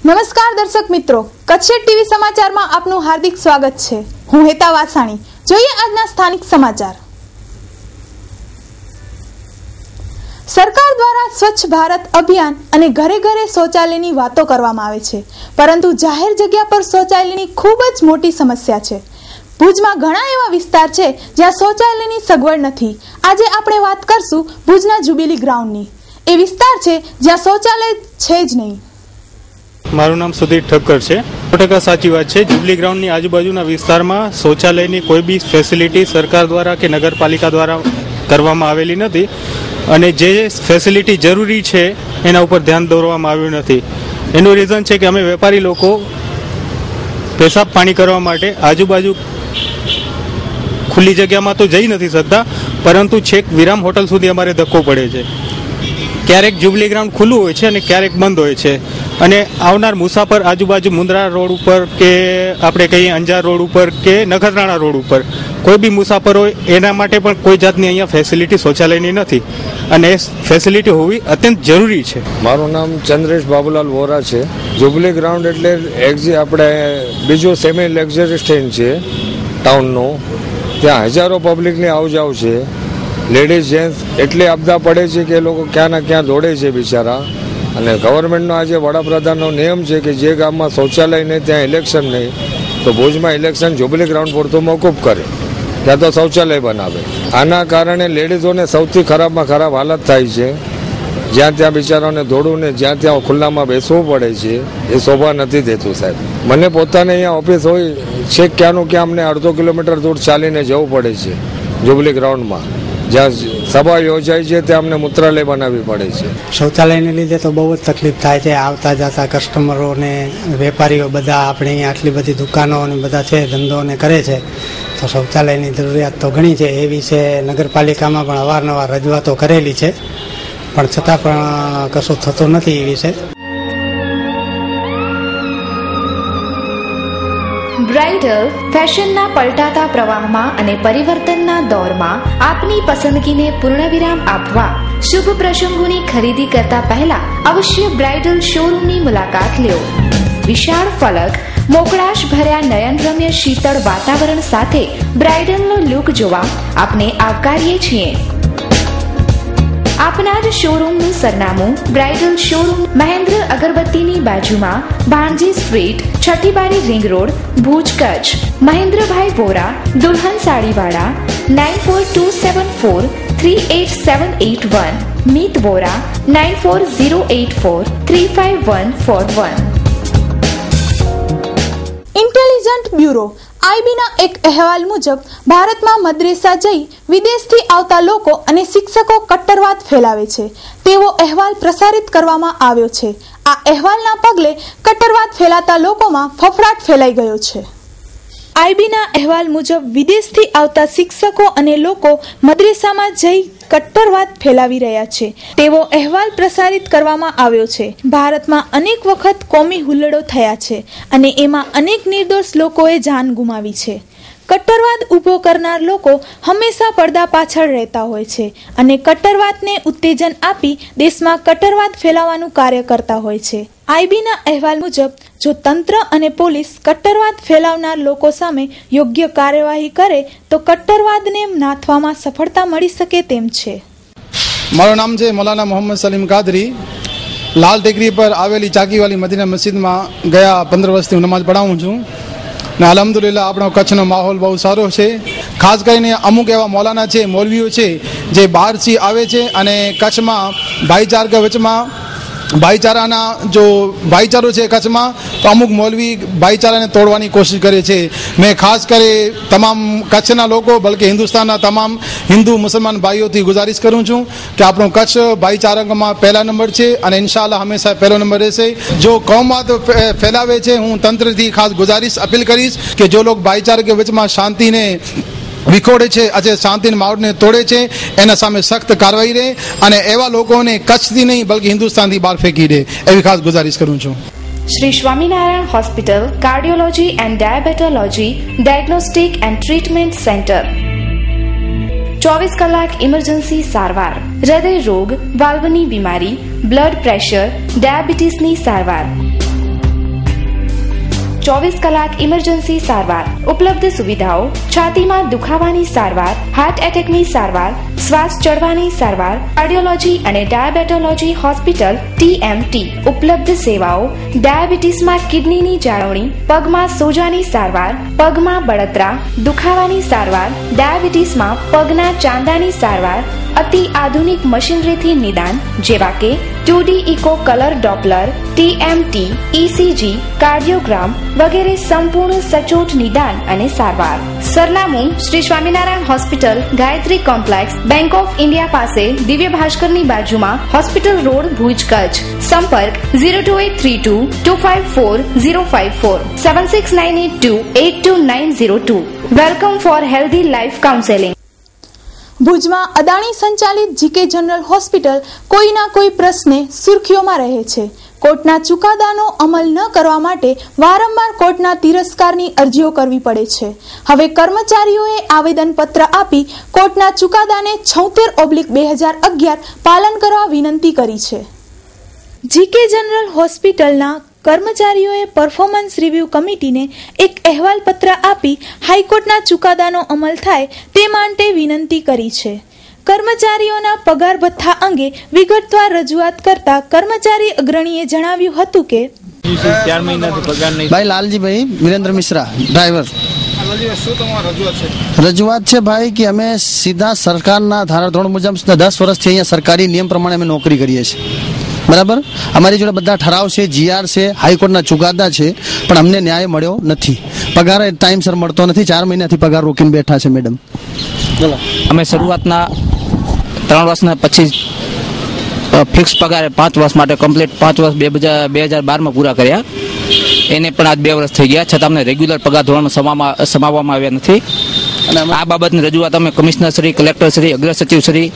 નમસ્કાર દર્શક મિત્રો, કચ્છ ટીવી સમાચારમાં આપનું હાર્દિક સ્વાગત છે. હું હેતા વાસાણી. જોઈએ આજના સ્થાનિક સમાચાર. સરકાર દ્વારા સ્વચ્છ ભારત અભિયાન અને ઘરે ઘરે શૌચાલયની વાતો કરવામાં આવે છે, પરંતુ જાહેર જગ્યા પર શૌચાલયની ખૂબ જ મોટી સમસ્યા છે. ભુજમાં ઘણા એવા વિસ્તાર છે જ્યાં શૌચાલયની સગવડ નથી. આજે આપણે વાત કરશું ભુજના જ્યુબિલી ગ્રાઉન્ડની. એ વિસ્તાર છે જ્યાં શૌચાલય છે જ નહીં. મારું નામ સુધીર ઠક્કર છે. 100% સાચી વાત છે. જ્યુબિલી ગ્રાઉન્ડની આજુબાજુના વિસ્તારમાં શૌચાલયની કોઈ બી ફેસિલિટી સરકાર દ્વારા કે નગરપાલિકા દ્વારા કરવામાં આવેલી નથી, અને જે ફેસિલિટી જરૂરી છે એના ઉપર ધ્યાન દોરવામાં આવ્યું નથી. એનું રીઝન છે કે અમે વેપારી લોકો પેશાબ પાણી કરવા માટે આજુબાજુ ખુલ્લી જગ્યામાં તો જઈ નથી શકતા, પરંતુ છેક વિરામ હોટલ સુધી અમારે ધક્કો પડે છે. ક્યારેક જ્યુબિલી ગ્રાઉન્ડ ખુલ્લું હોય છે અને ક્યારેક બંધ હોય છે, અને આવનાર મુસાફર આજુબાજુ મુંદ્રા રોડ ઉપર કે આપણે કહીએ અંજાર રોડ ઉપર કે નખત્રાણા રોડ ઉપર કોઈ બી મુસાફર હોય એના માટે પણ કોઈ જાતની અહીંયા ફેસિલિટી શૌચાલયની નથી, અને એ ફેસિલિટી હોવી અત્યંત જરૂરી છે. મારું નામ ચંદ્રેશ બાબુલાલ વોરા છે. જ્યુબિલી ગ્રાઉન્ડ એટલે આપણે બીજું સેમી લક્ઝરી સ્ટેન્ડ છે ટાઉનનું. ત્યાં હજારો પબ્લિકની આવજાવ છે. લેડીઝ જેન્ટ્સ એટલી આપદા પડે છે કે એ લોકો ક્યાં ના ક્યાં દોડે છે બિચારા. અને ગવર્મેન્ટનો આજે વડાપ્રધાનનો નિયમ છે કે જે ગામમાં શૌચાલય નહીં ત્યાં ઇલેક્શન નહીં, તો ભુજમાં ઇલેક્શન જ્યુબિલી ગ્રાઉન્ડ પૂરતું મોકૂફ કરે, ત્યાં તો શૌચાલય બનાવે. આના કારણે લેડીઝોને સૌથી ખરાબમાં ખરાબ હાલત થાય છે. જ્યાં ત્યાં બિચારાઓને દોડવું ને જ્યાં ત્યાં ખુલ્લામાં બેસવું પડે છે, એ શોભા નથી દેતું સાહેબ. મને પોતાને અહીંયા ઓફિસ હોય છેક ક્યાંનું ક્યાં અમને અડધો કિલોમીટર દૂર ચાલીને જવું પડે છે. જ્યુબિલી ગ્રાઉન્ડમાં જ્યાં સભા યોજાય છે ત્યાં અમને મૂત્રાલય બનાવવી પડે છે. શૌચાલયને લીધે તો બહુ જ તકલીફ થાય છે. આવતા જતા કસ્ટમરો ને વેપારીઓ બધા આપણે અહીંયા આટલી બધી દુકાનો ને બધા છે, ધંધોને કરે છે, તો શૌચાલયની જરૂરિયાત તો ઘણી છે. એ વિશે નગરપાલિકામાં પણ અવારનવાર રજૂઆતો કરેલી છે, પણ છતાં પણ કશું થતું નથી એ વિશે. બ્રાઇડલ ફેશનના પલટાતા પ્રવાહમાં અને પરિવર્તનના દોરમાં આપની પસંદગીને પૂર્ણવિરામ આપવા શુભ પ્રસંગોની ખરીદી કરતા પહેલા અવશ્ય બ્રાઇડલ શોરૂમની મુલાકાત લ્યો. વિશાળ ફલક, મોકળાશ ભર્યા નયનરમ્ય શીતળ વાતાવરણ સાથે બ્રાઇડલનો લુક જોવા આપને આવકારીએ છીએ. આપના જ શોરૂમનું સરનામું બ્રાઇડલ શોરૂમ મહેન્દ્ર અગરબત્તીની બાજુમાં, ભાણજી સ્ટ્રીટ, છઠ્ઠી બારી રિંગ રોડ, ભુજ, કચ્છ. મહેન્દ્રભાઈ વોરા, દુલ્હન સાડીવાળા. 9427438781. મીત વોરા 9408435141. ઇન્ટેલિજન્ટ બ્યુરો આઈબીના એક અહેવાલ મુજબ ભારતમાં મદ્રેસા જઈ વિદેશથી આવતા લોકો અને શિક્ષકો કટ્ટરવાદ ફેલાવે છે તેવો અહેવાલ પ્રસારિત કરવામાં આવ્યો છે. આ અહેવાલના પગલે કટ્ટરવાદ ફેલાતા લોકોમાં ફફડાટ ફેલાઈ ગયો છે. આઈબીના અહેવાલ મુજબ વિદેશથી આવતા શિક્ષકો અને લોકો મદ્રેસામાં જઈ કટ્ટરવાદ ફેલાવી રહ્યા છે તેવો અહેવાલ પ્રસારિત કરવામાં આવ્યો છે. ભારતમાં અનેક વખત કોમી હુલ્લડો થયા છે અને એમાં અનેક નિર્દોષ લોકોએ જાન ગુમાવી છે. કટ્ટરવાદ ઊભો કરનાર લોકો હંમેશા પડદા પાછળ રહેતા હોય છે અને કટ્ટરવાદને ઉત્તેજન આપી દેશમાં કટ્ટરવાદ ફેલાવવાનું કાર્ય કરતા હોય છે. આઈબીના અહેવાલ મુજબ જો તંત્ર અને પોલીસ કટ્ટરવાદ ફેલાવનાર લોકો સામે યોગ્ય કાર્યવાહી કરે તો કટ્ટરવાદને નાથવામાં સફળતા મળી શકે તેમ છે. મારું નામ છે મૌલાના મોહમ્મદ સલીમ કાદરી. લાલ ટેકરી પર આવેલી ચાકીવાલી મદીના મસ્જિદમાં ગયા 15 વર્ષથી હું નમાઝ પઢાવું છું, ને અલ્હમ્દુલિલ્લાહ આપણો કચ્છનો માહોલ બહુ સારો છે. ખાસ કરીને અમુક એવા મૌલાના છે, મૌલવીઓ છે જે બહારથી આવે છે અને કચ્છમાં ભાઈચારા વચમાં ભાઈચારાના જો ભાઈચારો છે કચ્છમાં, તો અમુક મૌલવી ભાઈચારાને તોડવાની કોશિશ કરે છે. મેં ખાસ કરી તમામ કચ્છના લોકો બલકે હિન્દુસ્તાનના તમામ હિન્દુ મુસલમાન ભાઈઓથી ગુજારિશ કરું છું કે આપણો કચ્છ ભાઈચારામાં પહેલા નંબર છે અને ઇન્શાઅલ્લાહ હંમેશા પહેલો નંબર રહેશે. જો કૌમવાદ ફેલાવે છે, હું તંત્રથી ખાસ ગુજારિશ અપીલ કરીશ કે જો લોકો ભાઈચારા કે વચમાં શાંતિને વિખોડે છે, આજે શાંતિના માહોલને તોડે છે, એના સામે સખ્ત કાર્યવાહી રહે અને એવા લોકોને કચ્છથી નહીં બલકે હિન્દુસ્તાનથી બહાર ફેંકી દે એવી ખાસ ગુજારિશ કરું છું. Shri Swaminarayan hospital, cardiology and diabetology, diagnostic and treatment centre. 24 કલાક ઇમરજન્સી સારવાર, હૃદય રોગ, વાલ્વની બીમારી, બ્લડ પ્રેશર, ડાયાબિટીસની સારવાર. 24 કલાક ઇમરજન્સી સારવાર. ઉપલબ્ધ સુવિધાઓ: છાતીમાં દુખાવાની સારવાર, હાર્ટ એટેકની સારવાર, શ્વાસ ચડવાની સારવાર, કાર્ડિયોલોજી અને ડાયાબેટોલોજી હોસ્પિટલ TMT. ઉપલબ્ધ સેવાઓ: ડાયાબિટીસમાં કિડનીની જાળવણી, પગમાં સોજાની સારવાર, પગમાં બળતરા, દુખાવાની સારવાર, ડાયાબિટીસમાં પગના ચાંદાની સારવાર, અતિ આધુનિક મશીનરીથી નિદાન જેવા કે 2D echo colour Doppler, TMT, ECG, cardiogram વગેરે સંપૂર્ણ સચોટ નિદાન અને સારવાર. સરનામું: Shri Swaminarayan hospital, Gayatri complex, bank of India પાસે, દિવ્ય ભાસ્કરની બાજુમાં, હોસ્પિટલ રોડ, ભુજ, કચ્છ. સંપર્ક 02832 254 054 76982 82902. Welcome four healthy life counselling. ભુજમાં અદાણી સંચાલિત જીકે જનરલ હોસ્પિટલ કોઈના કોઈ પ્રશ્ને સુર્ખીઓમાં રહે છે. કોર્ટના ચુકાદાનો અમલ ન કરવા માટે વારંવાર કોર્ટના તિરસ્કારની અરજીઓ કરવી પડે છે. હવે કર્મચારીઓએ આવેદનપત્ર આપી કોર્ટના ચુકાદાને 76/2011 પાલન કરવા વિનંતી કરી છે. જીકે જનરલ હોસ્પિટલના કર્મચારીઓએ પરફોર્મન્સ રિવ્યુ કમિટીને એક અહેવાલ પત્ર આપી હાઈકોર્ટના ચુકાદાનો અમલ થાય તે માટે વિનંતી કરી છે. કર્મચારીઓના પગાર ભથ્થા અંગે વિગતવાર રજૂઆત કરતા કર્મચારી અગ્રણીએ જણાવ્યું હતું કે 4 મહિનાથી પગાર નહીં. ભાઈ લાલજીભાઈ વિરેન્દ્ર મિશ્રા, ડ્રાઈવર. રજૂઆત છે ભાઈ કે અમે સીધા સરકારના ધારાધોરણ મુજબ 10 વર્ષથી અહીંયા સરકારી નિયમ પ્રમાણે અમે નોકરી કરીએ છીએ. બરાબર, અમારી જોડે બધા ઠરાવ છે, GR છે, હાઈકોર્ટના ચુકાદા છે, પણ અમને ન્યાય મળ્યો નથી. પગાર ટાઈમસર મળતો નથી. 4 મહિનાથી પગાર રોકીને બેઠા છે મેડમ. અમે શરૂઆતના 3 વર્ષના પછી ફિક્સ પગારે 5 વર્ષ માટે કમ્પ્લીટ 5 વર્ષ 2012માં પૂરા કર્યા. એને પણ આજ 2 વર્ષ થઈ ગયા, છતાં અમને રેગ્યુલર પગાર ધોરણ સમાવવામાં આવ્યા નથી. અને આ બાબતની રજૂઆત અમે કમિશનર શ્રી, કલેક્ટર શ્રી, અગ્ર સચિવ શ્રી,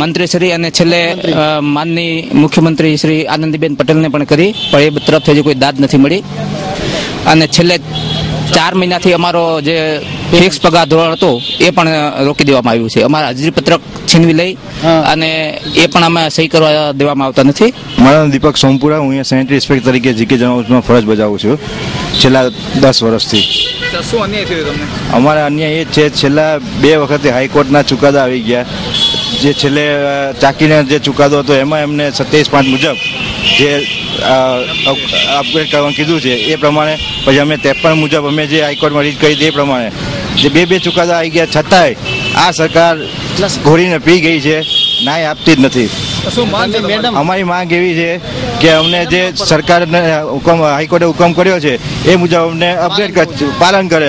મંત્રી શ્રી અને છેલ્લે માનની મુખ્યમંત્રી શ્રી આનંદીબેન પટેલને પણ કરી, પણ એ તરફથી હજી કોઈ દાદ નથી મળી. અને છેલ્લે 4 મહિનાથી અમારો જે ફિક્સ પગાર ધોરણ હતો એ પણ રોકી દેવામાં આવ્યું છે. અમારા હાજરી પત્રક છીનવી લઈ અને એ પણ અમે સહી કરવા દેવામાં આવતા નથી. મારું નામ દીપક સોમપુરા, હું અહીંયા સેનેટરી ઇન્સ્પેક્ટર તરીકે જીકે જનરલમાં ફરજ બજાવું છું છેલ્લા 10 વર્ષથી. શું અન્યાય થયો તમને? અમારા અન્યાય એ છે, છેલ્લા 2 વખતે હાઈકોર્ટના ચુકાદા આવી ગયા. જે છેલ્લે ચાકીને જે ચુકાદો હતો એમાં એમને 27/5 મુજબ જે અપગ્રેડ કરવાનું કીધું છે એ પ્રમાણે, પછી અમે 53 મુજબ અમે જે હાઈકોર્ટમાં રીત કરી એ પ્રમાણે જે 2 ચુકાદા આવી ગયા, છતાંય આ સરકાર ઘોરીને પી ગઈ છે, ન્યાય આપતી જ નથી. અમારી માંગ એવી છે કે અમને જે સરકારને હાઈકોર્ટે હુકમ કર્યો છે એ મુજબ અમને અપગ્રેડ પાલન કરે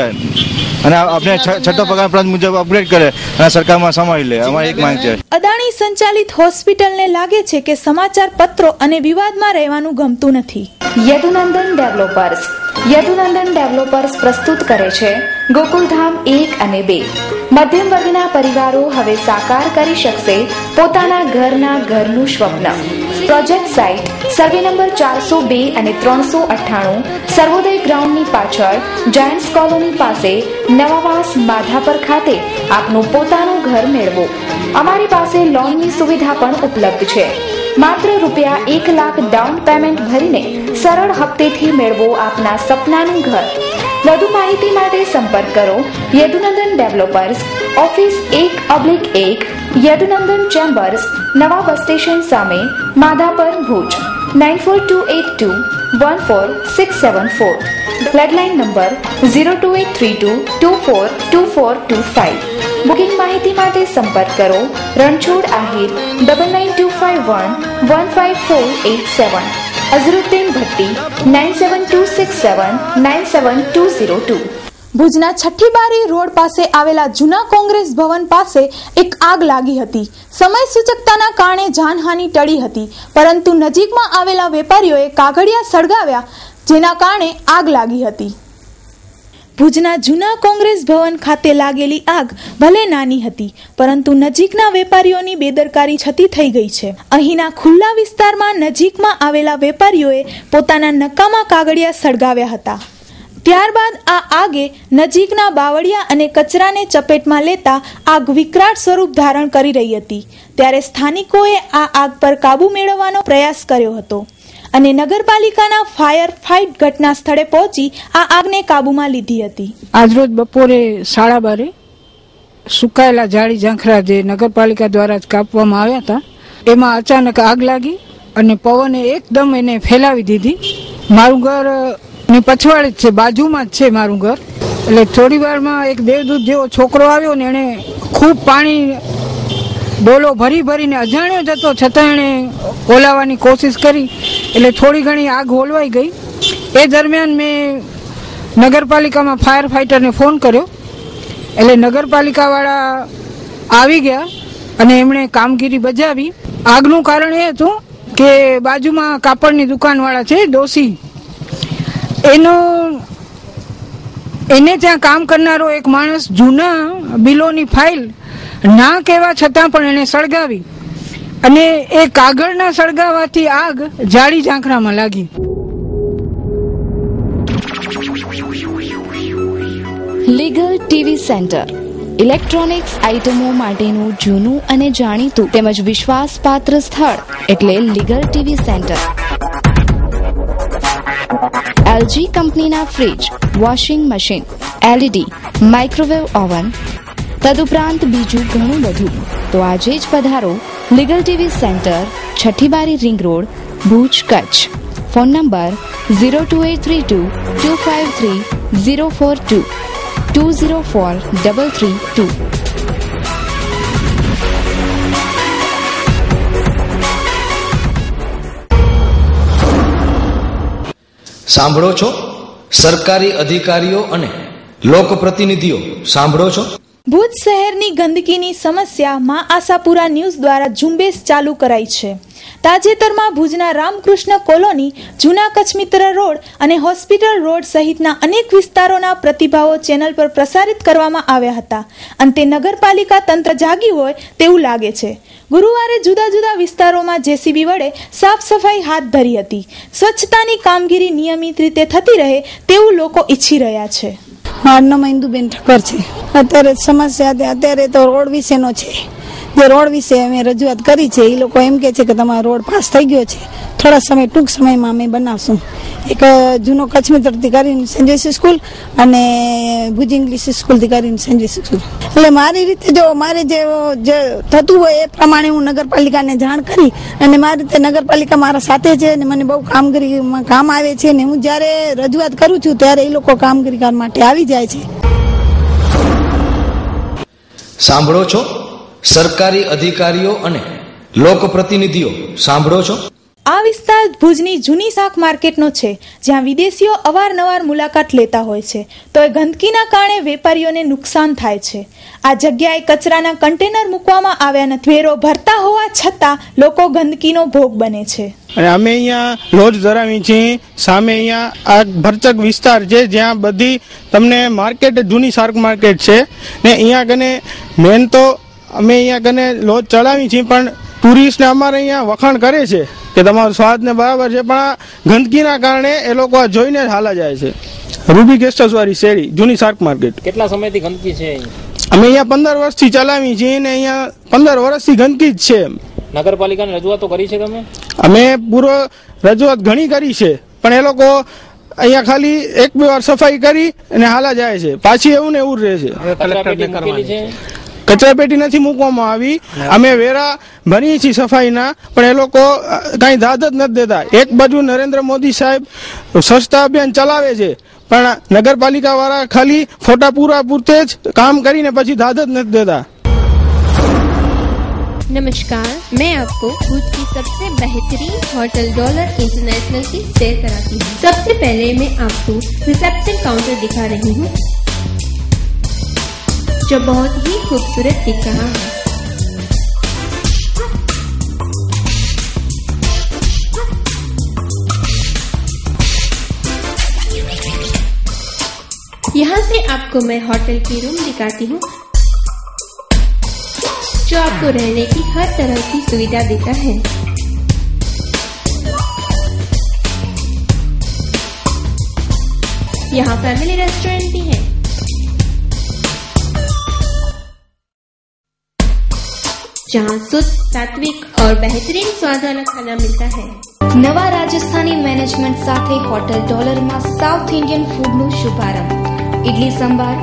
અને આપણે 6ઠ્ઠો પગાર પ્રાંત મુજબ અપગ્રેડ કરે અને સરકારમાં સમાવી લે. અમારી એક માંગ છે. અદાણી સંચાલિત હોસ્પિટલને લાગે છે કે સમાચાર પત્રો અને વિવાદમાં રહેવાનું ગમતું નથી. યદુનંદન ડેવલપર્સ. યદુનંદન ડેવલપર્સ પ્રસ્તુત કરે છે ગોકુલધામ 1 અને 2. મધ્યમ વર્ગના પરિવારો હવે સાકાર કરી શકશે પોતાના ઘરનું સ્વપ્ન. પ્રોજેક્ટ સાઇટ સર્વે નંબર 402 અને 398, સર્વોદય ગ્રાઉન્ડની પાછળ, જાયન્ટ્સ કોલોની પાસે, નવાવાસ, માધાપર ખાતે આપનું પોતાનું ઘર મેળવો. અમારી પાસે લોનની સુવિધા પણ ઉપલબ્ધ છે. માત્ર ₹1 લાખ ડાઉન પેમેન્ટ ભરીને સરળ હપ્તેથી મેળવો આપના સપનાનું ઘર. વધુ માહિતી માટે સંપર્ક કરો Yadunandan developers, office 1/1, Yadunandan chambers, નવા બસ સ્ટેશન સામે, Madhapar, Bhuj. 9428214674. Landline number 02832242425. Booking માહિતી માટે સંપર્ક કરો રણછોડ આહિર 9925115487, અઝરુદ્દીન ભટ્ટી 9726797202. ભુજના છઠ્ઠીબારી રોડ પાસે આવેલા જૂના કોંગ્રેસ ભવન પાસે એક આગ લાગી હતી. સમય સૂચકતાના કારણે જાનહાનિ ટળી હતી, પરંતુ નજીકમાં આવેલા વેપારીઓએ કાગળિયા સળગાવ્યા, જેના કારણે આગ લાગી હતી. ભુજના જૂના કોંગ્રેસ ભવન ખાતે લાગેલી આગ ભલે નાની હતી, પરંતુ નજીકના વેપારીઓની બેદરકારી છતી થઈ ગઈ છે. અહીંના ખુલ્લા વિસ્તારમાં નજીકમાં આવેલા વેપારીઓએ પોતાના નકામા કાગળિયા સળગાવ્યા હતા. ત્યારબાદ આ આગે નજીકના બાવળિયા અને કચરાને ચપેટમાં લેતા આગ વિકરાળ સ્વરૂપ ધારણ કરી રહી હતી. ત્યારે સ્થાનિકોએ આ આગ પર કાબુ મેળવવાનો પ્રયાસ કર્યો હતો. અને નગરપાલિકાના ફાયર ફાઇટ ઘટના સ્થળે પહોંચી આ આગને કાબૂમાં લીધી હતી. આજરોજ બપોરે 12:30 સુકાયેલા જાળી ઝાંખરા જે નગરપાલિકા દ્વારા કાપવામાં આવ્યા હતા એમાં અચાનક આગ લાગી અને પવને એકદમ એને ફેલાવી દીધી. મારું ઘર ની પછવાડે જ છે, બાજુમાં જ છે મારું ઘર. એટલે થોડી વારમાં એક દેવદૂત જેવો છોકરો આવ્યો ને એને ખૂબ પાણી ડોલો ભરીને અજાણ્યો જ હતો છતાં એણે ઓલાવવાની કોશિશ કરી એટલે થોડી ઘણી આગ હોલવાઈ ગઈ. એ દરમિયાન મેં નગરપાલિકામાં ફાયર ફાઇટરને ફોન કર્યો એટલે નગરપાલિકાવાળા આવી ગયા અને એમણે કામગીરી બજાવી. આગનું કારણ એ હતું કે બાજુમાં કાપડની દુકાનવાળા છે દોશી, એને ત્યાં કામ કરનારો એક માણસ જૂના બિલોની ફાઇલ ના કહેવા છતાં પણ એને સળગાવી અને એ કાગળના સળગાવવાથી આગ જાળી ઝાંખરામાં લાગી. લીગલ ટીવી સેન્ટર ઇલેક્ટ્રોનિક્સ આઇટમો માટેનું જૂનું અને જાણીતું તેમજ વિશ્વાસપાત્ર સ્થળ એટલે લીગલ ટીવી સેન્ટર. એલજી કંપનીના fridge, washing machine, LED, microwave oven તદુપરાંત બીજું ઘણું બધું. તો આજે જ પધારો લીગલ ટીવી સેન્ટર, છઠ્ઠી બારી ring road, Bhuj, Kutch. Phone number 02832253042 204332. સાંભળો છો સરકારી અધિકારીઓ અને લોકપ્રતિનિધિઓ, સાંભળો છો. ભુજ શહેરની ગંદકીની સમસ્યા માં આશાપુરા ન્યૂઝ દ્વારા ઝુંબેશ ચાલુ કરાઈ છે. તાજેતરમાં ભુજના રામકૃષ્ણ કોલોની, જૂના કચ્છમિત્ર રોડ અને હોસ્પિટલ રોડ સહિતના અનેક વિસ્તારોના પ્રતિભાવો ચેનલ પર પ્રસારિત કરવામાં આવ્યા હતા. અંતે નગરપાલિકા તંત્ર જાગી હોય તેવું લાગે છે. ગુરુવારે જુદા જુદા વિસ્તારોમાં જેસીબી વડે સાફ સફાઈ હાથ ધરી હતી. સ્વચ્છતાની કામગીરી નિયમિત રીતે થતી રહે તેવું લોકો ઈચ્છી રહ્યા છે. મારું નામ ઇન્દુબેન ઠક્કર છે. અત્યારે સમસ્યા અત્યારે તો રોડ વિશેનો છે. જે રોડ વિશે અમે રજૂઆત કરી છે એ લોકો એમ કે છે કે તમારો રોડ પાસ થઈ ગયો છે, થોડા સમય ટૂંક સમયમાં અમે બનાવશું. એક જૂનો કચ્છમિત્રથી કરીને સેન્ટ જોસેફ સ્કૂલ અને ભુજ ઇંગ્લિશ સ્કૂલથી કરીને સેન્ટ જોસેફ સ્કૂલ. એટલે મારી રીતે જો મારે જે થતું હોય એ પ્રમાણે હું નગરપાલિકાને જાણ કરી અને મારી રીતે નગરપાલિકા મારા સાથે છે અને મને બહુ કામગીરીમાં કામ આવે છે ને હું જ્યારે રજૂઆત કરું છું ત્યારે એ લોકો કામગીરી કરવા માટે આવી જાય છે. સાંભળો છો સરકારી અધિકારીઓ અને લોકપ્રતિનિધિઓ, સાંભળો છો. આ વિસ્તાર ભુજની જૂની શાક માર્કેટનો છે, જ્યાં વિદેશીઓ અવારનવાર મુલાકાત લેતા હોય છે. તો એ ગંદકીના કારણે વેપારીઓને નુકસાન થાય છે. આ જગ્યાએ કચરાના કન્ટેનર મૂકવામાં આવ્યા નથી. વેરો ભરતા હોવા છતાં લોકો ગંદકીનો ભોગ બને છે. અને અમે અહીંયા લોજ ધરાવી છીએ. સામે અહીંયા આ ભરચક વિસ્તાર છે જ્યાં બધી તમને માર્કેટ, જૂની શાક માર્કેટ છે ને અહીંયા કને મેન તો અમે અહીંયા કને લોજ ચડાવી છીએ, પણ ટુરિસ્ટને અમારે અહીંયા વખાણ કરે છે કે તમારો સ્વાદ ને બરાબર છે, પણ આ ગંદકીના કારણે એ લોકો આ જોઈને જ હાલા જાય છે. રૂબી ગેસ્ટ હાઉસ વાળી શેરી, જૂની શાક માર્કેટ. કેટલા સમયથી ગંદકી છે? અમે અહીંયા 15 વર્ષથી ચલાવી છીએ ને અહીંયા 15 વર્ષથી ગંદકી જ છે. નગરપાલિકાને રજૂઆતો કરી છે તમે? અમે પૂરો રજૂઆત ઘણી કરી છે, પણ એ લોકો અહીંયા ખાલી 1-2 વાર સફાઈ કરી અને હાલા જાય છે, પાછી એવું ને એવું રહે છે. કચરા પેટી નથી મૂકવામાં આવી. અમે વેરા ભરીએ છીએ સફાઈના, પણ એ લોકો કઈ દાદ જ નથી દેતા. એક બાજુ નરેન્દ્ર મોદી સાહેબ સ્વચ્છતા અભિયાન ચલાવે છે, પણ નગરપાલિકા વાળા ખાલી ફોટા પૂરા પૂરતે જ કામ કરીને પછી દાદ જ નથી देता। नमस्कार, मैं आपको भुज की सबसे बेहतरीन होटल डॉलर इंटरनेशनल की सैर कराती हूँ। सबसे पहले मैं आपको रिसेप्शन काउंटर दिखा रही हूँ, जो बहुत ही खूबसूरत दिख रहा है। यहाँ से आपको मैं होटल की रूम दिखाती हूँ, जो आपको रहने की हर तरह की सुविधा देता है। यहाँ फैमिली रेस्टोरेंट भी है। जहां शुद्ध, सात्विक और बेहतरीन स्वाद वाला खाना मिलता है। નવા રાજસ્થાની મેનેજમેન્ટ સાથે હોટેલ ડોલરમાં સાઉથ ઇન્ડિયન ફૂડનો શુભારંભ. ઇડલી સંભાર,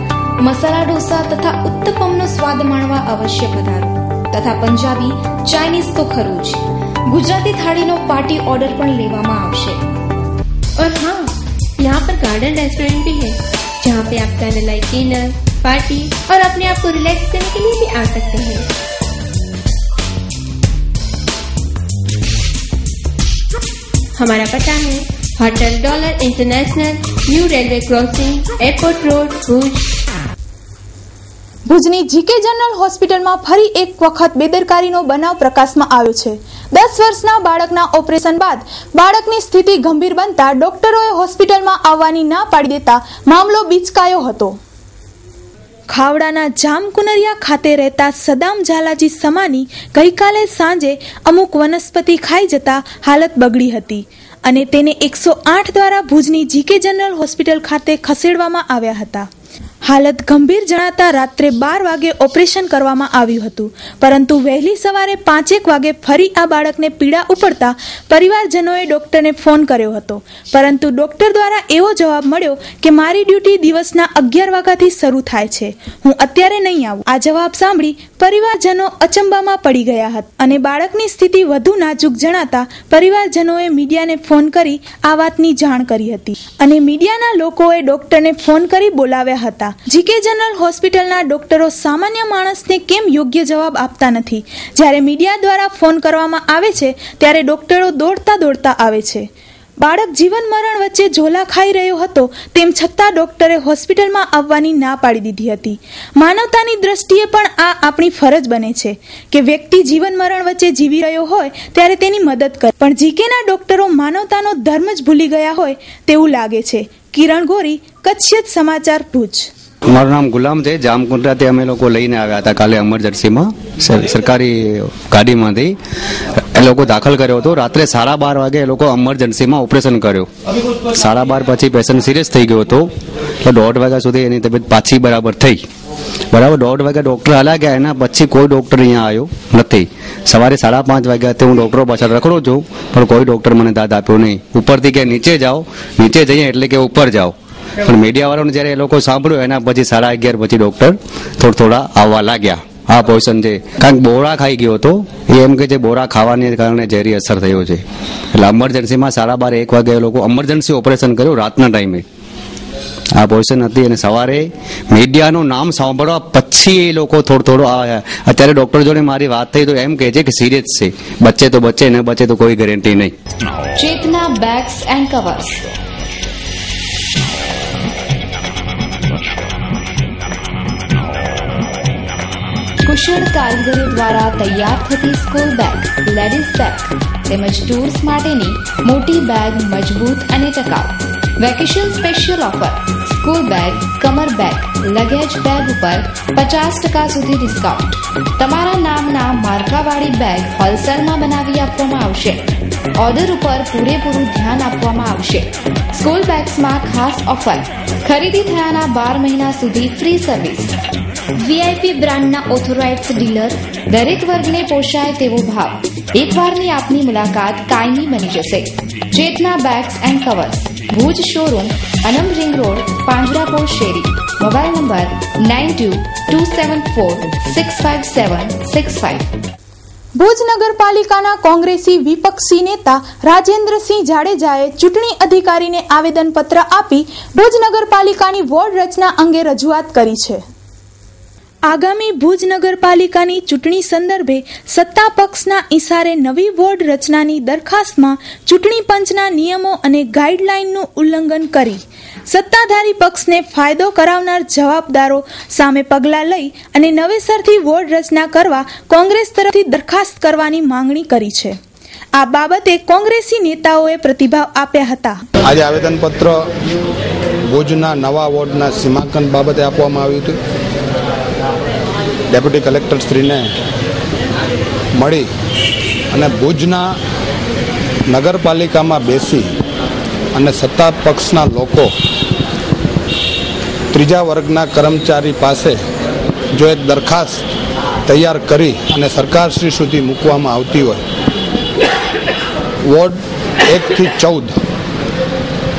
મસાલા ઢોસા તથા ઉત્તપમનો સ્વાદ માણવા અવશ્ય પધારો. તથા પંજાબી, ચાઇનીઝ તો ખરું જ, ગુજરાતી થાળીનો પાર્ટી ઓર્ડર પણ લેવામાં આવશે. और हाँ, यहाँ पर गार्डन रेस्टोरेंट भी है जहाँ पे आप कैंडल लाइट डिनर, पार्टी और अपने आप को रिलैक्स करने के लिए भी आ सकते हैं। हमारा पता है hotel dollar international, new railway crossing, airport road, Bhuj. ભુજની જીકે જનરલ હોસ્પિટલમાં ફરી એક વખત બેદરકારીનો બનાવ પ્રકાશમાં આવ્યો છે. 10 વર્ષના બાળકના ઓપરેશન બાદ બાળકની સ્થિતિ ગંભીર બનતા ડોક્ટરોએ હોસ્પિટલમાં આવવાની ના પાડી દેતા મામલો બીચકાયો હતો. ખાવડાના જામકુનરિયા ખાતે રહેતા સદામ ઝાલાજી સમાની ગઈકાલે સાંજે અમુક વનસ્પતિ ખાઈ જતા હાલત બગડી હતી અને તેને 108 દ્વારા ભુજની જીકે જનરલ હોસ્પિટલ ખાતે ખસેડવામાં આવ્યા હતા. હાલત ગંભીર જણાતા રાત્રે 12 વાગે ઓપરેશન કરવામાં આવ્યું હતું, પરંતુ વહેલી સવારે 5 વાગે ફરી આ બાળકને પીડા ઉપડતા પરિવારજનોએ ડોક્ટરને ફોન કર્યો હતો, પરંતુ ડોક્ટર દ્વારા એવો જવાબ મળ્યો કે મારી ડ્યુટી દિવસના 11 વાગ્યાથી શરૂ થાય છે, હું અત્યારે નહીં આવું. આ જવાબ સાંભળી પરિવારજનો અચંબામાં પડી ગયા હતા અને બાળકની સ્થિતિ વધુ નાજુક જણાતા પરિવારજનોએ મીડિયાને ફોન કરી આ વાતની જાણ કરી હતી અને મીડિયાના લોકોએ ડોક્ટરને ફોન કરી બોલાવ્યા હતા. જીકે જનરલ હોસ્પિટલના ડોક્ટરો સામાન્ય માણસને કેમ યોગ્ય જવાબ આપતા નથી? જ્યારે મીડિયા દ્વારા ફોન કરવામાં આવે છે ત્યારે ડોક્ટરો દોડતા આવે છે. બાળક જીવન મરણ વચ્ચે ઝોલા ખાઈ રહ્યો હતો, તેમ છતાં ડોક્ટરે હોસ્પિટલમાં આવવાની ના પાડી દીધી હતી. માનવતાની દ્રષ્ટિએ પણ આ આપણી ફરજ બને છે કે વ્યક્તિ જીવન મરણ વચ્ચે જીવી રહ્યો હોય ત્યારે તેની મદદ કરે, પણ જીકેના ડોક્ટરો માનવતાનો ધર્મ જ ભૂલી ગયા હોય તેવું લાગે છે. કિરણ ગોરી, કચ્છિયત સમાચાર, ભુજ. મારું નામ ગુલામ છે. જામકુંડરાથી અમે લોકો લઈને આવ્યા હતા કાલે એમરજન્સીમાં, સરકારી ગાડીમાંથી એ લોકો દાખલ કર્યો હતો. રાત્રે 12:30 વાગે એ લોકો એમરજન્સીમાં ઓપરેશન કર્યો. 12:30 પછી પેશન્ટ સિરિયસ થઈ ગયો હતો, એટલે 1:30 વાગ્યા સુધી એની તબિયત પાછી બરાબર થઈ. બરાબર 1:30 વાગે ડોક્ટર હાલ્યા ગયા, એના પછી કોઈ ડોક્ટર અહીંયા આવ્યો નથી. સવારે 5:30 વાગ્યાથી હું ડોક્ટરો પાછળ રખડું છું, પણ કોઈ ડોક્ટર મને દાદ આપ્યો નહીં. ઉપરથી કે નીચે જાઓ, નીચે જઈએ એટલે કે ઉપર જાઓ. પણ મીડિયાવાળાને જ્યારે એ લોકો સાંભળ્યું એના પછી 11:30 પછી ડોક્ટર થોડા આવવા લાગ્યા. આ પોઝિશન છે કારણ કે બોરા ખાઈ ગયો હતો, એ એમ કે છે બોરા ખાવાને કારણે ઝેરી અસર થયો છે. એટલે એમરજન્સીમાં 12:30 1 વાગે એ લોકો એમરજન્સી ઓપરેશન કર્યું રાતના ટાઈમે. આ પોઝિશન હતી અને સવારે મીડિયાનું નામ સાંભળવા પછી એ લોકો થોડો આવ્યા. અત્યારે ડોક્ટર જોડે મારી વાત થઈ તો એમ કહે છે કે સિરિયસ છે, બચ્ચે તો બચ્ચે, ન બચ્ચે તો કોઈ ગેરંટી નહીં. ચેતના બેગ્સ એન્ડ કવર્સ. કુશળ કારીગરો દ્વારા તૈયાર થતી સ્કૂલ બેગ, લેડીઝ બેગ તેમજ ટૂર્સ માટેની મોટી બેગ મજબૂત અને ટકાઉ. Vacation special offer: school bag, કમર બેગ, લગેજ બેગ ઉપર 50% સુધી ડિસ્કાઉન્ટ. તમારા નામના માર્કાવાળી બેગ હોલસેલમાં બનાવી આપવામાં આવશે. ઓર્ડર ઉપર પૂરેપૂરું ધ્યાન આપવામાં આવશે. સ્કૂલ બેગ્સમાં ખાસ ઓફર: ખરીદી થયાના 12 મહિના સુધી ફ્રી સર્વિસ. વીઆઈપી બ્રાન્ડના ઓથોરાઇઝ્ડ ડીલર, દરેક વર્ગને પોષાય તેવો ભાવ. એકવારની આપની મુલાકાત કાયમી બની જશે. Chetna bags and covers, Bhuj showroom, Anam ring road, પાંજરાપોળ શેરી. Mobile number 9227465765. ભુજ નગરપાલિકાના કોંગ્રેસી વિપક્ષી નેતા રાજેન્દ્રસિંહ જાડેજાએ ચૂંટણી અધિકારીને આવેદનપત્ર આપી ભુજ નગરપાલિકાની વોર્ડ રચના અંગે રજૂઆત કરી છે. આગામી ભુજ નગરપાલિકાની ચૂંટણી સંદર્ભે સત્તા પક્ષના ઇશારે નવી વોર્ડ રચનાની દરખાસ્તમાં ચૂંટણી પંચના નિયમો અને ગાઈડલાઈનનું ઉલ્લંઘન કરી સત્તાધારી પક્ષને ફાયદો કરાવનાર જવાબદારો સામે પગલાં લઈ અને નવેસરથી વોર્ડ રચના કરવા કોંગ્રેસ તરફથી દરખાસ્ત કરવાની માંગણી કરી છે. આ બાબતે કોંગ્રેસી નેતાઓએ પ્રતિભાવ આપ્યા હતા. આજે આવેદનપત્ર ભુજના નવા વોર્ડના સીમાંકન બાબતે આપવામાં આવ્યું હતું. ડેપ્યુટી કલેક્ટર શ્રીને મળી અને ભુજના નગરપાલિકામાં બેસી અને સત્તા પક્ષના લોકો ત્રીજા વર્ગના કર્મચારી પાસે જો એક દરખાસ્ત તૈયાર કરી અને સરકારશ્રી સુધી મૂકવામાં આવતી હોય, વોર્ડ 1 થી 14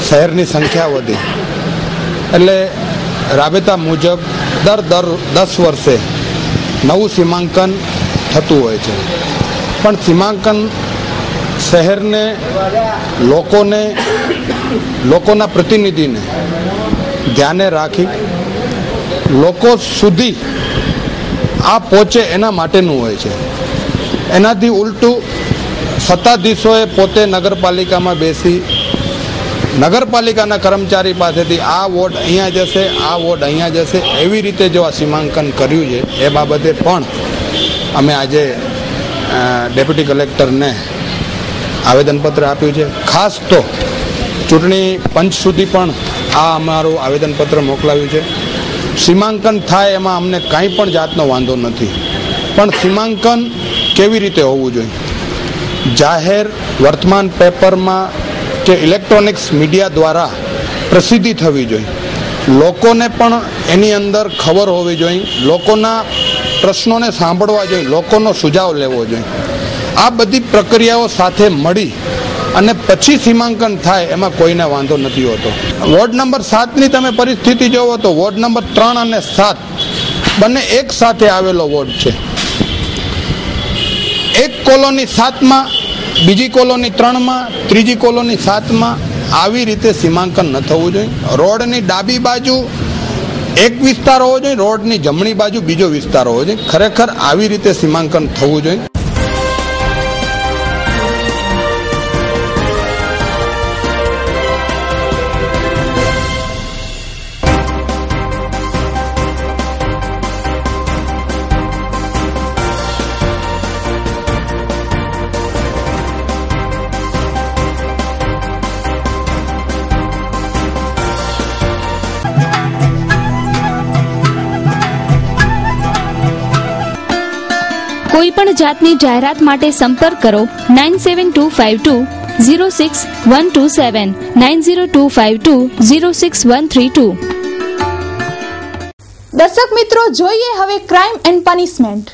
શહેરની સંખ્યા વધી એટલે રાબેતા મુજબ દર 10 વર્ષે નવું સીમાંકન થતું હોય છે. પણ સીમાંકન શહેરને, લોકોના પ્રતિનિધિને ધ્યાને રાખી લોકો સુધી આ પહોંચે એના માટેનું હોય છે. એનાથી ઉલટું સત્તાધીશોએ પોતે નગરપાલિકામાં બેસી નગરપાલિકાના કર્મચારી પાસેથી આ વોર્ડ અહીંયા જશે, આ વોર્ડ અહીંયા જશે, એવી રીતે જો આ સીમાંકન કર્યું છે એ બાબતે પણ અમે આજે ડેપ્યુટી કલેક્ટરને આવેદનપત્ર આપ્યું છે. ખાસ તો ચૂંટણી પંચ સુધી પણ આ અમારું આવેદનપત્ર મોકલાવ્યું છે. સીમાંકન થાય એમાં અમને કાંઈ પણ જાતનો વાંધો નથી, પણ સીમાંકન કેવી રીતે હોવું જોઈએ? જાહેર વર્તમાન પેપરમાં કે ઇલેક્ટ્રોનિક્સ મીડિયા દ્વારા પ્રસિદ્ધિ થવી જોઈએ. લોકોને પણ એની અંદર ખબર હોવી જોઈએ, લોકોના પ્રશ્નોને સાંભળવા જોઈએ, લોકોનો સુઝાવ લેવો જોઈએ. આ બધી પ્રક્રિયાઓ સાથે મળી અને પછી સીમાંકન થાય એમાં કોઈને વાંધો નથી હોતો. વોર્ડ નંબર 7ની તમે પરિસ્થિતિ જોવો તો વોર્ડ નંબર 3 અને 7 બંને એક સાથે આવેલો વોર્ડ છે. એક કોલોની 7માં, બીજી કોલોની 3માં, ત્રીજી કોલોની 7માં આવી રીતે સીમાંકન ન થવું જોઈએ. રોડની ડાબી બાજુ એક વિસ્તાર હોવો જોઈએ, રોડની જમણી બાજુ બીજો વિસ્તાર હોવો જોઈએ. ખરેખર આવી રીતે સીમાંકન થવું જોઈએ. કોઈ પણ જાતની જાહેરાત માટે સંપર્ક કરો 9725206127 9025206132. દર્શક મિત્રો, જોઈએ હવે ક્રાઇમ એન્ડ પનિશમેન્ટ.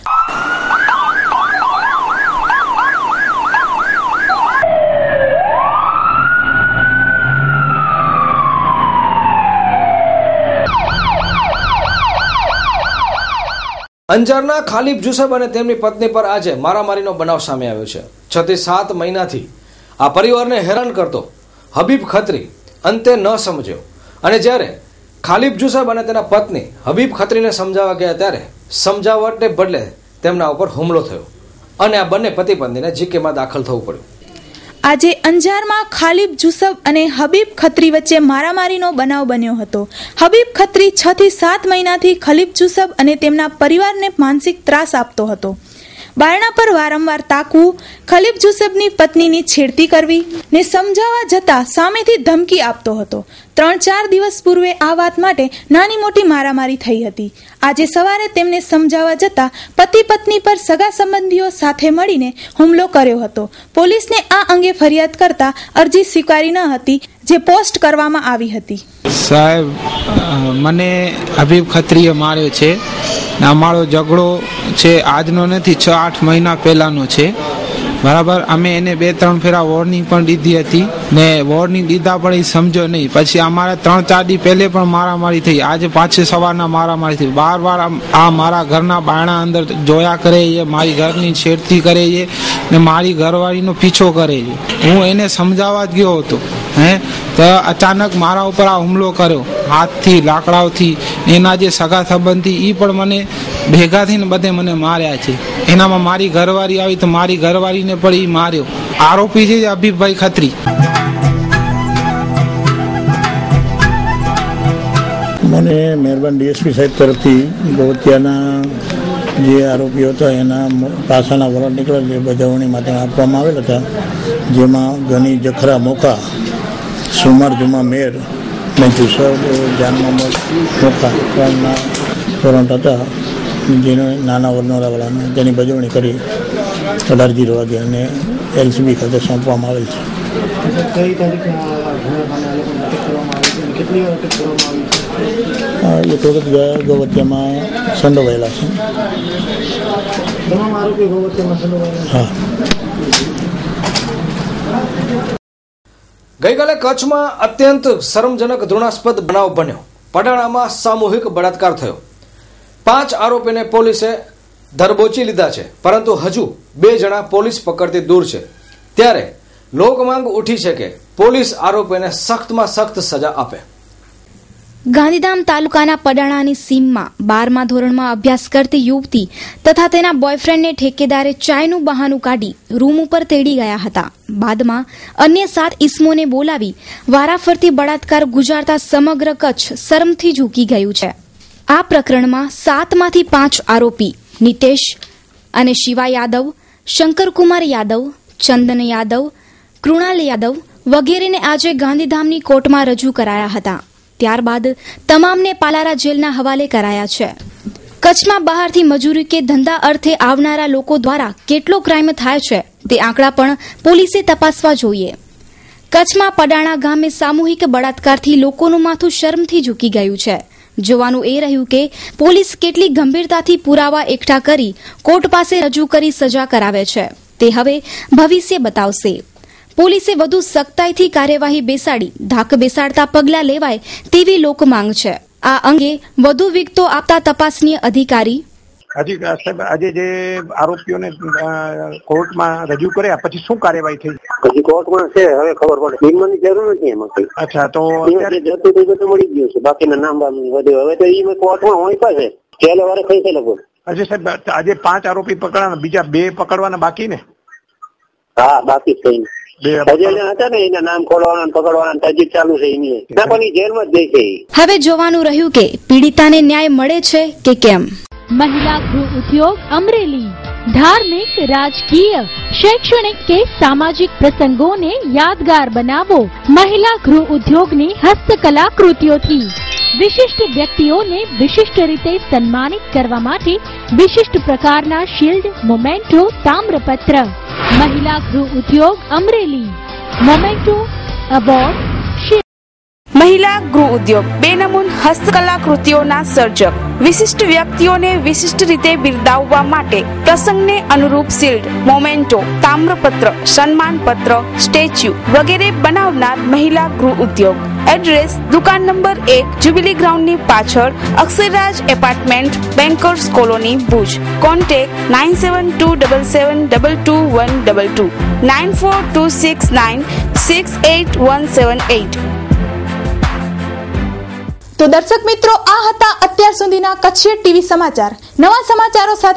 અંજારના ખાલિબ જુસબ અને તેમની પત્ની પર આજે મારામારીનો બનાવ સામે આવ્યો છે. 6 થી 7 મહિનાથી આ પરિવારને હેરાન કરતો હબીબ ખત્રી અંતે ન સમજ્યો અને જ્યારે ખાલિબ જુસબ અને તેના પત્ની હબીબ ખત્રીને સમજાવવા ગયા ત્યારે સમજાવટને બદલે તેમના ઉપર હુમલો થયો અને આ બંને પતિ પત્નીને જીકેમાં દાખલ થવું પડ્યું. આજે અંજારમાં ખાલિબ જુસબ અને હબીબ ખત્રી વચ્ચે મારામારીનો બનાવ બન્યો હતો. હબીબ ખત્રી 6 થી 7 મહિનાથી ખાલિબ જુસબ અને તેમના પરિવારને માનસિક ત્રાસ આપતો હતો. બારણા પર વારંવાર તાકવું, ખાલિબ જુસબની પત્નીની છેડતી કરવી ને સમજાવવા જતા સામેથી ધમકી આપતો હતો. 3-4 દિવસ પૂર્વે આ વાત માટે નાની મોટી મારામારી થઈ હતી. આજે સવારે તેમને સમજાવવા જતા પતિ પત્ની પર સગા સંબંધીઓ સાથે મળીને હુમલો કર્યો હતો. પોલીસને આ અંગે ફરિયાદ કરતા અરજી સ્વીકારી ન હતી, જે પોસ્ટ કરવામાં આવી હતી. સાહેબ, મને હબીબ ખત્રીએ માર્યો છે. અમારો ઝઘડો છે આજનો નથી, 6-8 મહિના પહેલાનો છે. બરાબર, અમે એને 2-3 ફેરા વોર્નિંગ પણ દીધી હતી ને વોર્નિંગ દીધા પણ એ સમજો નહીં. પછી અમારે 3-4 દી પહેલે પણ મારામારી થઈ. આજે પાછી સવારના મારામારી થઈ. વાર આ મારા ઘરના બાયણા અંદર જોયા કરે છે, મારી ઘરની છેડતી કરે છે ને મારી ઘરવાળીનો પીછો કરે છે. હું એને સમજાવવા જ ગયો હતો તો અચાનક મારા ઉપર આ હુમલો કર્યો, હાથથી, લાકડાઓથી. એના જે સગા સંબંધી એ પણ મને ભેગા થઈને બધે મને માર્યા છે. એનામાં મારી ઘરવાળી આવી તો મારી ઘરવાળીને પણ એ માર્યો. આરોપી છે હબીબભાઈ ખત્રી. મને મહેરબાન ડીએસપી સાહેબ તરફથી ગોવતિયાના જે આરોપીઓ હતા એના પાસાના વલણ નીકળેલ એ બજાવણી માટે આપવામાં આવેલ હતા, જેમાં ગની જખરા મોકા, સુમાર જુમા મેર અને જુસબ જાન મોહમ્મદ મોકા ત્રણના વોરંટ હતા, જેને નાના વરનોરાવાળાને તેની બજવણી કરી 18:0 વાગે અને એલસીબી ખાતે સોંપવામાં આવેલ છે. એ તરત ગૌહત્યામાં સંડોવાયેલા છે. હા. ગઈકાલે કચ્છમાં અત્યંત શરમજનક ઘૃણાસ્પદ બનાવ બન્યો. પડાણામાં સામૂહિક બળાત્કાર થયો. 5 આરોપીને પોલીસે ધરબોચી લીધા છે, પરંતુ હજુ 2 જણા પોલીસ પકડતી દૂર છે. ત્યારે લોકમાંગ ઉઠી છે કે પોલીસ આરોપીને સખ્તમાં સખ્ત સજા આપે. ગાંધીધામ તાલુકાના પડાણાની સીમમાં 12મા ધોરણમાં અભ્યાસ કરતી યુવતી તથા તેના બોયફ્રેન્ડને ઠેકેદારે ચાયનું બહાનું કાઢી રૂમ ઉપર તેડી ગયા હતા. બાદમાં અન્ય 7 ઈસમોને બોલાવી વારાફરતી બળાત્કાર ગુજારતા સમગ્ર કચ્છ શરમથી ઝૂકી ગયું છે. આ પ્રકરણમાં 7માંથી 5 આરોપી નિતેશ અને શિવા યાદવ, શંકરકુમાર યાદવ, ચંદન યાદવ, કૃણાલ યાદવ વગેરેને આજે ગાંધીધામની કોર્ટમાં રજૂ કરાયા હતા. ત્યારબાદ તમામને પાલારા જેલના હવાલે કરાયા છે. કચ્છમાં બહારથી મજૂરી કે ધંધા અર્થે આવનારા લોકો દ્વારા કેટલો ક્રાઇમ થાય છે તે આંકડા પણ પોલીસે તપાસવા જોઈએ. કચ્છમાં પડાણા ગામે સામૂહિક બળાત્કારથી લોકોનું માથું શરમથી ઝૂકી ગયું છે. જોવાનું એ રહ્યું કે પોલીસ કેટલી ગંભીરતાથી પુરાવા એકઠા કરી કોર્ટ પાસે રજૂ કરી સજા કરાવે છે તે હવે ભવિષ્ય બતાવશે. પોલીસે વધુ સખ્તાઈથી કાર્યવાહી બેસાડી ધાક બેસાડતા પગલાં લેવાય તેવી લોકમાંગ છે. આ અંગે વધુ વિગતો આપતા તપાસનીય અધિકારી આજે જે આરોપીઓને કોર્ટમાં રજૂ કર્યા પછી શું કાર્યવાહી થઈ? હજી કોર્ટમાં છે, હવે ખબર પડે. નિર્ણયની જરૂર નથી એમાં કઈ. અચ્છા, તો બધું મળી ગયું છે, બાકીના નામ વધુ હવે તો એ કોર્ટમાં હોય પાસે છેલ્લે વારે થઈ છે લગભગ. અજય સાહેબ, આજે 5 આરોપી પકડાના, બીજા 2 પકડવાના બાકી ને? હા, બાકી છે. હતા ને એના નામ ખોલવાના પકડવાના તજવીજ ચાલુ છે એની. ના પણ એ જેલમાં જ ગઈ છે. હવે જોવાનું રહ્યું કે પીડિતાને ન્યાય મળે છે કે કેમ. महिला गृह उद्योग अमरेली धार्मिक, राजकीय, शैक्षणिक के सामाजिक प्रसंगों ने यादगार बनावो महिला गृह उद्योगनी हस्तकला कृतियोथी. विशिष्ट व्यक्तिओने विशिष्ट रीते सन्मानित करवा माटे विशिष्ट प्रकारना शील्ड, मोमेंटो, ताम्रपत्र. महिला गृह उद्योग अमरेली मोमेंटो अवॉर्ड. મહિલા ગૃહ ઉદ્યોગ બેનમૂન હસ્તકલા કૃતિઓના સર્જક. વિશિષ્ટ વ્યક્તિઓને વિશિષ્ટ રીતે બિરદાવવા માટે પ્રસંગને અનુરૂપ શિલ્ડ, મોમેન્ટો, તામ્રપત્ર, સન્માનપત્ર, સ્ટેચ્યુ વગેરે બનાવનાર મહિલા ગૃહ ઉદ્યોગ. એડ્રેસ દુકાન નંબર 1, જ્યુબિલી ગ્રાઉન્ડની પાછળ, Aksharraj apartment, bankers colony, Bhuj. Contact 9727722122 9426968178. તો દર્શક મિત્રો, આ હતા અત્યાર સુધીના કચ્છી ટીવી સમાચાર. નવા સમાચારો સાથે